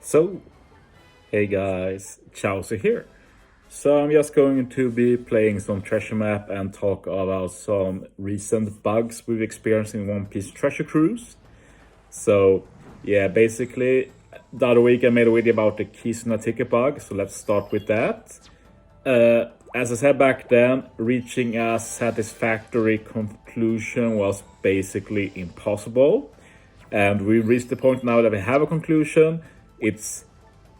So, hey guys, Chauzu here. So I'm just going to be playing some treasure map and talk about some recent bugs we've experienced in One Piece Treasure Cruise. So yeah, basically the other week I made a video about the Kizuna ticket bug, so let's start with that. As I said back then, reaching a satisfactory conclusion was basically impossible. And we reached the point now that we have a conclusion. It's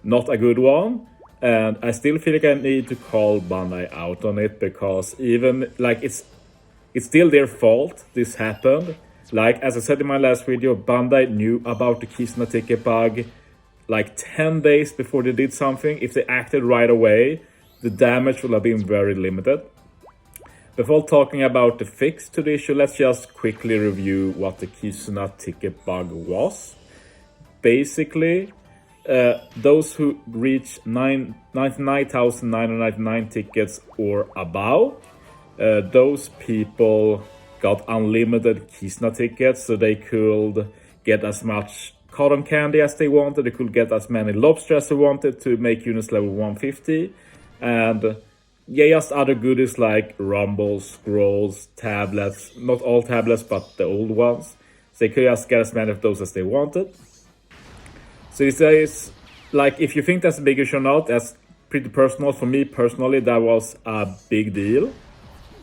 not a good one, and I still feel like I need to call Bandai out on it, because even like it's still their fault this happened. Like as I said in my last video, Bandai knew about the Kizuna ticket bug like 10 days before they did something. If they acted right away, the damage would have been very limited. Before talking about the fix to the issue, let's just quickly review what the Kizuna ticket bug was. Basically, those who reach 99,999 tickets or above, those people got unlimited Kizuna tickets, so they could get as much cotton candy as they wanted, they could get as many lobster as they wanted to make units level 150, and yeah, just other goodies like rumbles, scrolls, tablets, not all tablets but the old ones. So they could just get as many of those as they wanted. So this is, like, if you think that's a big issue or not, that's pretty personal. For me personally, that was a big deal.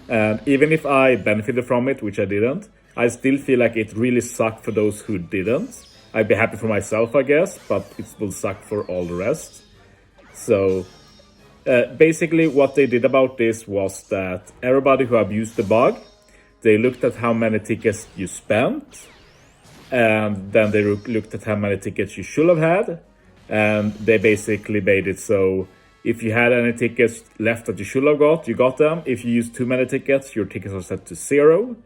And even if I benefited from it, which I didn't, I still feel like it really sucked for those who didn't. I'd be happy for myself, I guess, but it will suck for all the rest. So basically what they did about this was that everybody who abused the bug, they looked at how many tickets you spent, and then they looked at how many tickets you should have had, and they basically made it so if you had any tickets left that you should have got, you got them. If you used too many tickets, your tickets are set to 0.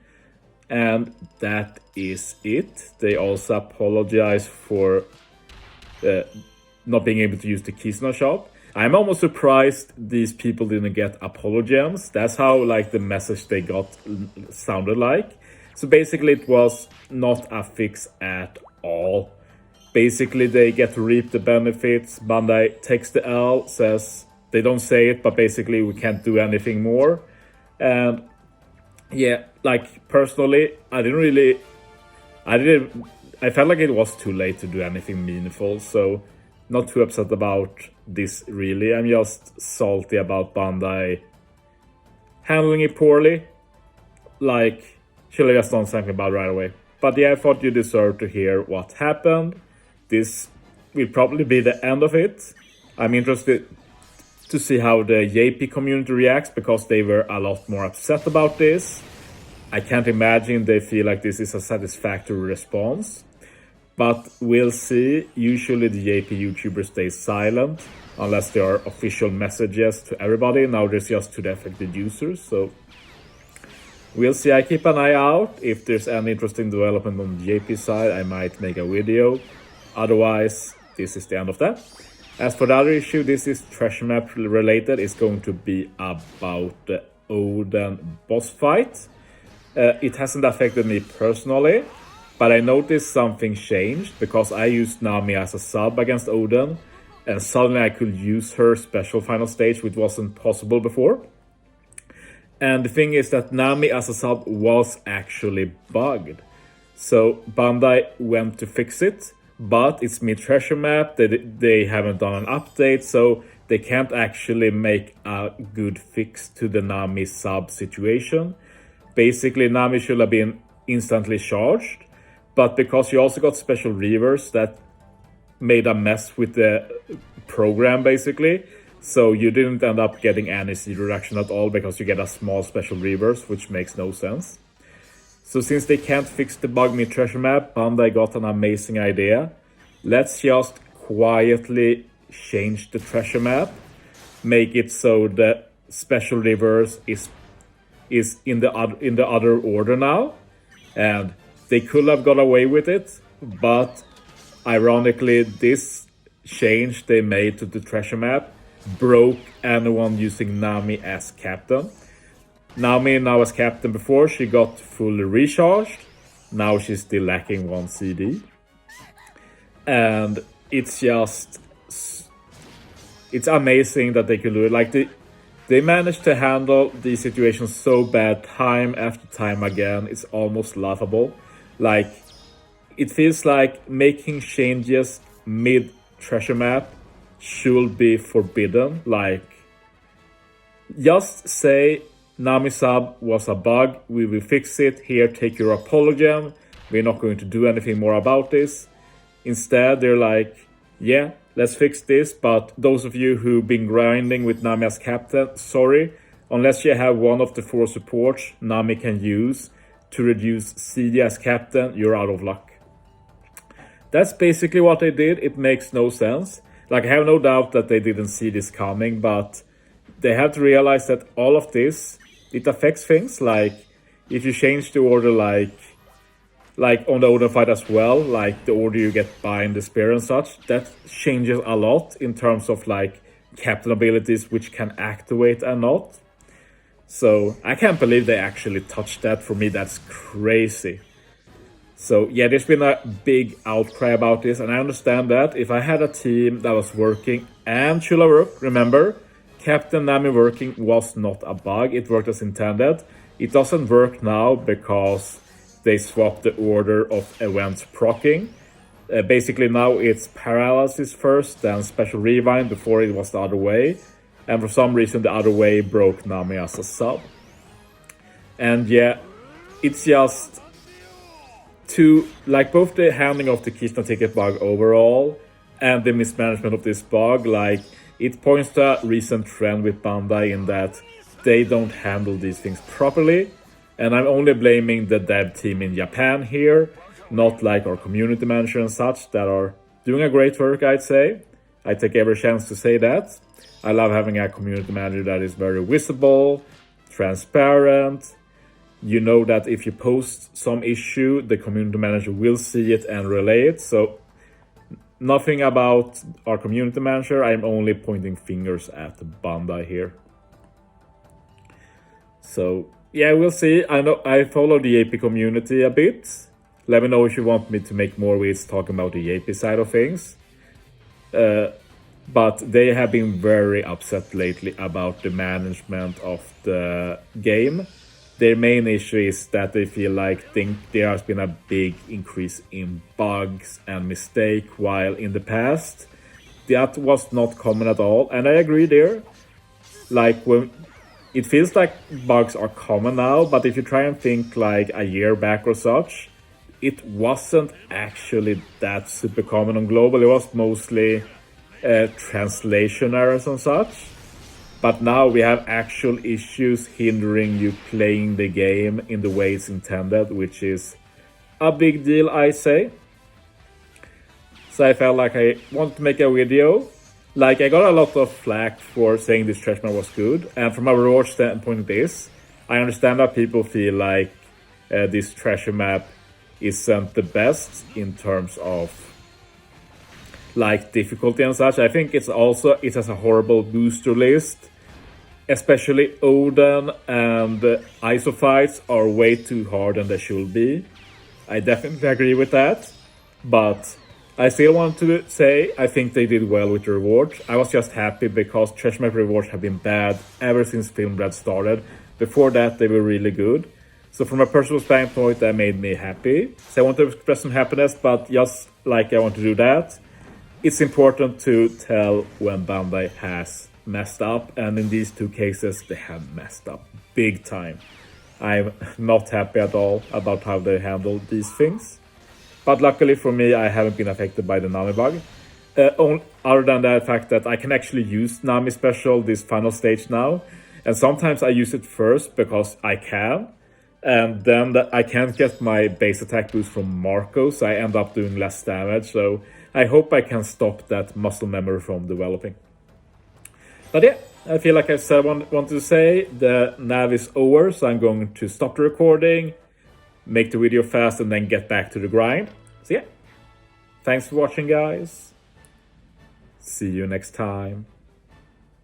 And that is it. They also apologize for not being able to use the Kizuna shop. I'm almost surprised these people didn't get apologems. That's how like the message they got sounded like. So basically it was not a fix at all. Basically they get to reap the benefits. Bandai takes the L, says they don't say it, but basically we can't do anything more. And yeah, like personally, I felt like it was too late to do anything meaningful, so not too upset about this really. I'm just salty about Bandai handling it poorly. Like, should have just done something about it right away. But yeah, I thought you deserved to hear what happened. This will probably be the end of it. I'm interested to see how the JP community reacts, because they were a lot more upset about this. I can't imagine they feel like this is a satisfactory response. But we'll see. Usually the JP YouTubers stay silent unless there are official messages to everybody. Now there's just to the affected users. So we'll see. I keep an eye out. If there's any interesting development on the JP side, I might make a video. Otherwise, this is the end of that. As for the other issue, this is treasure map related. It's going to be about the Oden boss fight. It hasn't affected me personally, but I noticed something changed because I used Nami as a sub against Oden, and suddenly I could use her special final stage, which wasn't possible before. And the thing is that Nami as a sub was actually bugged. So Bandai went to fix it, but it's mid-treasure map, they haven't done an update, so they can't actually make a good fix to the Nami sub situation. Basically, Nami should have been instantly charged, but because you also got special reavers that made a mess with the program basically, so you didn't end up getting any seed reduction at all because you get a small special reavers, which makes no sense. So since they can't fix the bug mid-treasure map, Bandai got an amazing idea. Let's just quietly change the treasure map, make it so the special reverse is in the other order now, and they could have got away with it, but ironically this change they made to the treasure map broke anyone using Nami as captain. Nami now as captain, before she got fully recharged, now she's still lacking 1 CD. And it's just, it's amazing that they could do it. Like they managed to handle these situations so bad time after time again. It's almost laughable. Like, it feels like making changes mid treasure map should be forbidden. Like, just say Nami sub was a bug, we will fix it, here take your apology, we're not going to do anything more about this. Instead they're like, yeah, let's fix this, but those of you who've been grinding with Nami as captain, sorry, unless you have one of the 4 supports Nami can use to reduce CD as captain, you're out of luck. That's basically what they did. It makes no sense. Like, I have no doubt that they didn't see this coming, but they have to realize that all of this, it affects things. Like, if you change the order, like on the Odin fight as well, like the order you get by in the spear and such, that changes a lot in terms of like captain abilities which can activate and not. So I can't believe they actually touched that. For me, that's crazy. So yeah, there's been a big outcry about this, and I understand that. If I had a team that was working and should have worked, remember, Captain Nami working was not a bug, it worked as intended. It doesn't work now because they swapped the order of events proccing. Basically now it's paralysis first, then special rewind. Before it was the other way. And for some reason the other way broke Nami as a sub. And yeah, it's just to, like, both the handling of the Kizuna ticket bug overall and the mismanagement of this bug, like, it points to a recent trend with Bandai in that they don't handle these things properly. And I'm only blaming the dev team in Japan here, not like our community manager and such that are doing a great work, I'd say. I take every chance to say that. I love having a community manager that is very visible, transparent. You know that if you post some issue, the community manager will see it and relay it. So nothing about our community manager. I'm only pointing fingers at Bandai here. So yeah, we'll see. I know I follow the AP community a bit. Let me know if you want me to make more videos talking about the AP side of things. But they have been very upset lately about the management of the game. Their main issue is that they feel like there has been a big increase in bugs and mistake, while in the past that was not common at all. And I agree there. Like, when it feels like bugs are common now, but if you try and think like a year back or such, it wasn't actually that super common on global. It was mostly translation errors and such. But now we have actual issues hindering you playing the game in the way it's intended, which is a big deal, I say. So I felt like I wanted to make a video. Like, I got a lot of flack for saying this treasure map was good. And from a reward standpoint, I understand that people feel like this treasure map isn't the best in terms of like difficulty and such. I think it has a horrible booster list. Especially Odin and ISO fights are way too hard than they should be. I definitely agree with that. But I still want to say I think they did well with the rewards. I was just happy because treasure map rewards have been bad ever since Filmbrad started. Before that they were really good. So from a personal standpoint that made me happy. So I want to express some happiness, but just like I want to do that, it's important to tell when Bandai has messed up, and in these 2 cases they have messed up big time. I'm not happy at all about how they handle these things, but luckily for me I haven't been affected by the Nami bug, other than the fact that I can actually use Nami special this final stage now, and sometimes I use it first because I can, and then I can't get my base attack boost from Marco, so I end up doing less damage. So I hope I can stop that muscle memory from developing. But yeah, I feel like I said what I wanted to say. The nav is over, so I'm going to stop the recording, make the video fast, and then get back to the grind. So yeah, thanks for watching, guys. See you next time.